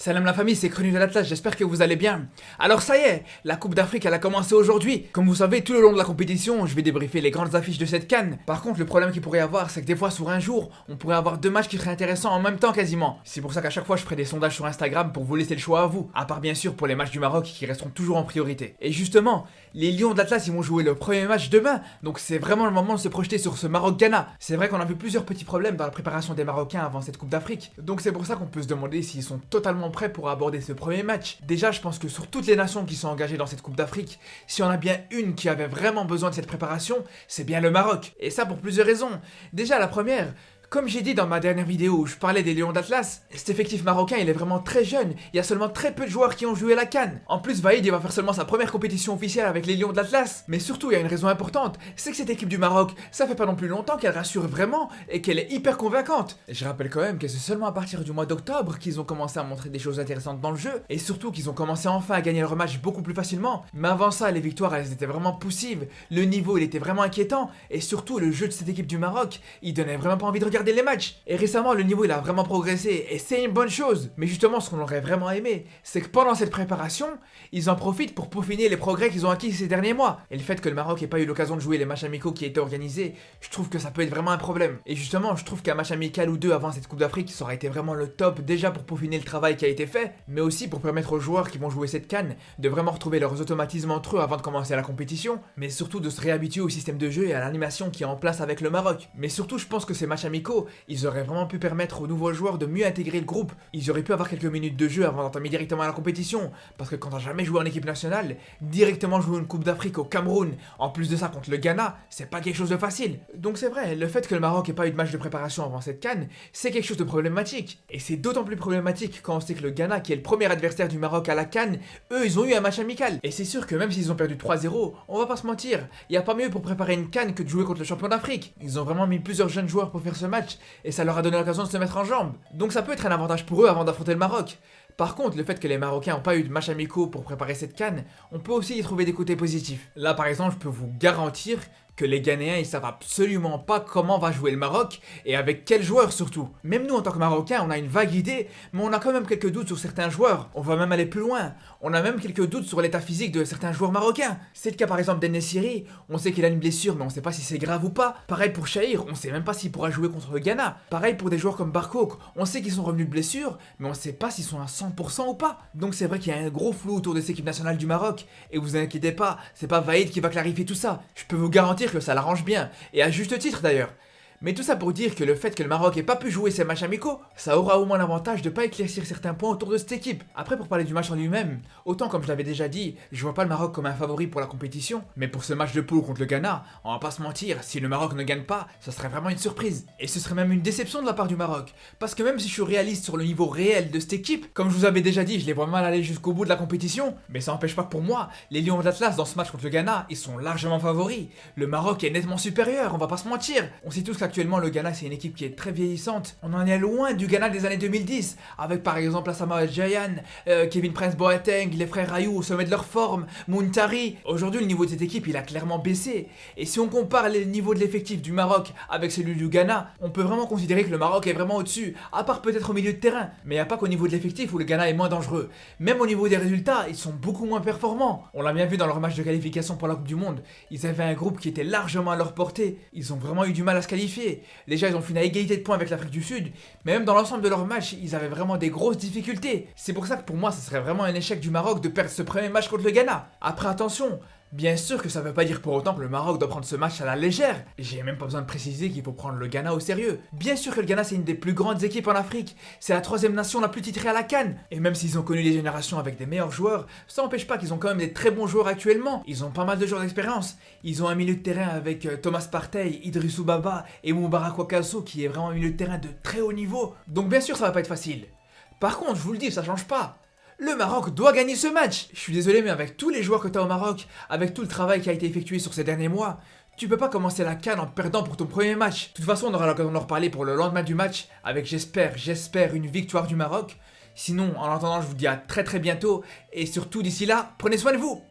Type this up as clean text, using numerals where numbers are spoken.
Salam la famille, c'est Chronique de l'Atlas, j'espère que vous allez bien. Alors ça y est, la Coupe d'Afrique elle a commencé aujourd'hui. Comme vous savez, tout le long de la compétition, je vais débriefer les grandes affiches de cette CAN. Par contre, le problème qu'il pourrait y avoir, c'est que des fois sur un jour, on pourrait avoir deux matchs qui seraient intéressants en même temps quasiment. C'est pour ça qu'à chaque fois, je ferai des sondages sur Instagram pour vous laisser le choix à vous. À part bien sûr pour les matchs du Maroc qui resteront toujours en priorité. Et justement, les Lions de l'Atlas, ils vont jouer le premier match demain. Donc c'est vraiment le moment de se projeter sur ce Maroc-Ghana. C'est vrai qu'on a vu plusieurs petits problèmes dans la préparation des Marocains avant cette Coupe d'Afrique. Donc c'est pour ça qu'on peut se demander s'ils sont totalement prêts pour aborder ce premier match. Déjà, je pense que sur toutes les nations qui sont engagées dans cette Coupe d'Afrique, si on a bien une qui avait vraiment besoin de cette préparation, c'est bien le Maroc. Et ça pour plusieurs raisons. Déjà, la première, comme j'ai dit dans ma dernière vidéo où je parlais des Lions d'Atlas, cet effectif marocain il est vraiment très jeune, il y a seulement très peu de joueurs qui ont joué la CAN. En plus Vaïd il va faire seulement sa première compétition officielle avec les Lions de l'Atlas. Mais surtout il y a une raison importante, c'est que cette équipe du Maroc, ça fait pas non plus longtemps qu'elle rassure vraiment et qu'elle est hyper convaincante. Et je rappelle quand même que c'est seulement à partir du mois d'octobre qu'ils ont commencé à montrer des choses intéressantes dans le jeu, et surtout qu'ils ont commencé enfin à gagner leur match beaucoup plus facilement. Mais avant ça les victoires elles étaient vraiment poussives, le niveau il était vraiment inquiétant, et surtout le jeu de cette équipe du Maroc, il donnait vraiment pas envie de regarder les matchs. Et récemment, le niveau il a vraiment progressé et c'est une bonne chose. Mais justement, ce qu'on aurait vraiment aimé, c'est que pendant cette préparation, ils en profitent pour peaufiner les progrès qu'ils ont acquis ces derniers mois. Et le fait que le Maroc n'ait pas eu l'occasion de jouer les matchs amicaux qui étaient organisés, je trouve que ça peut être vraiment un problème. Et justement, je trouve qu'un match amical ou deux avant cette Coupe d'Afrique, ça aurait été vraiment le top, déjà pour peaufiner le travail qui a été fait, mais aussi pour permettre aux joueurs qui vont jouer cette CAN de vraiment retrouver leurs automatismes entre eux avant de commencer la compétition, mais surtout de se réhabituer au système de jeu et à l'animation qui est en place avec le Maroc. Mais surtout, je pense que ces matchs amicaux, ils auraient vraiment pu permettre aux nouveaux joueurs de mieux intégrer le groupe. Ils auraient pu avoir quelques minutes de jeu avant d'entamer directement la compétition, parce que quand t'as jamais joué en équipe nationale, directement jouer une Coupe d'Afrique au Cameroun, en plus de ça contre le Ghana, c'est pas quelque chose de facile. Donc c'est vrai, le fait que le Maroc ait pas eu de match de préparation avant cette CAN, c'est quelque chose de problématique. Et c'est d'autant plus problématique quand on sait que le Ghana, qui est le premier adversaire du Maroc à la CAN, eux ils ont eu un match amical. Et c'est sûr que même s'ils ont perdu 3-0, on va pas se mentir, y a pas mieux pour préparer une CAN que de jouer contre le champion d'Afrique. Ils ont vraiment mis plusieurs jeunes joueurs pour faire ce match, et ça leur a donné l'occasion de se mettre en jambes. Donc ça peut être un avantage pour eux avant d'affronter le Maroc. Par contre, le fait que les Marocains n'ont pas eu de match amicaux pour préparer cette CAN, on peut aussi y trouver des côtés positifs. Là par exemple, je peux vous garantir que les Ghanéens ils savent absolument pas comment va jouer le Maroc et avec quels joueurs surtout. Même nous en tant que Marocains on a une vague idée, mais on a quand même quelques doutes sur certains joueurs. On va même aller plus loin, on a même quelques doutes sur l'état physique de certains joueurs marocains. C'est le cas par exemple d'En-Nesyri, on sait qu'il a une blessure mais on sait pas si c'est grave ou pas. Pareil pour Chahir, on sait même pas s'il pourra jouer contre le Ghana. Pareil pour des joueurs comme Barcook, on sait qu'ils sont revenus de blessure, mais on sait pas s'ils sont à 100% ou pas. Donc c'est vrai qu'il y a un gros flou autour de cette équipe nationale du Maroc, et vous inquiétez pas, c'est pas Vaïd qui va clarifier tout ça. Je peux vous garantir que ça l'arrange bien, et à juste titre d'ailleurs. Mais tout ça pour dire que le fait que le Maroc ait pas pu jouer ses matchs amicaux, ça aura au moins l'avantage de pas éclaircir certains points autour de cette équipe. Après pour parler du match en lui-même, autant comme je l'avais déjà dit, je vois pas le Maroc comme un favori pour la compétition, mais pour ce match de poule contre le Ghana, on va pas se mentir, si le Maroc ne gagne pas, ça serait vraiment une surprise. Et ce serait même une déception de la part du Maroc, parce que même si je suis réaliste sur le niveau réel de cette équipe, comme je vous avais déjà dit, je les vois mal aller jusqu'au bout de la compétition, mais ça n'empêche pas que pour moi, les Lions d'Atlas dans ce match contre le Ghana, ils sont largement favoris. Le Maroc est nettement supérieur, on va pas se mentir. On sait tous qu'actuellement le Ghana c'est une équipe qui est très vieillissante. On en est loin du Ghana des années 2010, avec par exemple Asamoah Gyan, Kevin Prince Boateng, les frères Ayou au sommet de leur forme, Muntari. Aujourd'hui le niveau de cette équipe il a clairement baissé. Et si on compare le niveau de l'effectif du Maroc avec celui du Ghana, on peut vraiment considérer que le Maroc est vraiment au-dessus, à part peut-être au milieu de terrain. Mais il n'y a pas qu'au niveau de l'effectif où le Ghana est moins dangereux. Même au niveau des résultats, ils sont beaucoup moins performants. On l'a bien vu dans leur match de qualification pour la Coupe du Monde. Ils avaient un groupe qui était largement à leur portée. Ils ont vraiment eu du mal à se qualifier. Déjà ils ont fini à égalité de points avec l'Afrique du Sud, mais même dans l'ensemble de leur match, ils avaient vraiment des grosses difficultés. C'est pour ça que pour moi, ce serait vraiment un échec du Maroc de perdre ce premier match contre le Ghana. Après attention, bien sûr que ça veut pas dire pour autant que le Maroc doit prendre ce match à la légère. J'ai même pas besoin de préciser qu'il faut prendre le Ghana au sérieux. Bien sûr que le Ghana c'est une des plus grandes équipes en Afrique. C'est la troisième nation la plus titrée à la CAN. Et même s'ils ont connu des générations avec des meilleurs joueurs, ça n'empêche pas qu'ils ont quand même des très bons joueurs actuellement. Ils ont pas mal de joueurs d'expérience. Ils ont un milieu de terrain avec Thomas Partey, Idrissou Baba et Moubarak Wakaso qui est vraiment un milieu de terrain de très haut niveau. Donc bien sûr ça va pas être facile. Par contre, je vous le dis, ça change pas. Le Maroc doit gagner ce match. Je suis désolé mais avec tous les joueurs que tu as au Maroc, avec tout le travail qui a été effectué sur ces derniers mois, tu peux pas commencer la CAN en perdant pour ton premier match. De toute façon on aura l'occasion d'en reparler pour le lendemain du match avec j'espère une victoire du Maroc. Sinon en attendant je vous dis à très bientôt et surtout d'ici là, prenez soin de vous.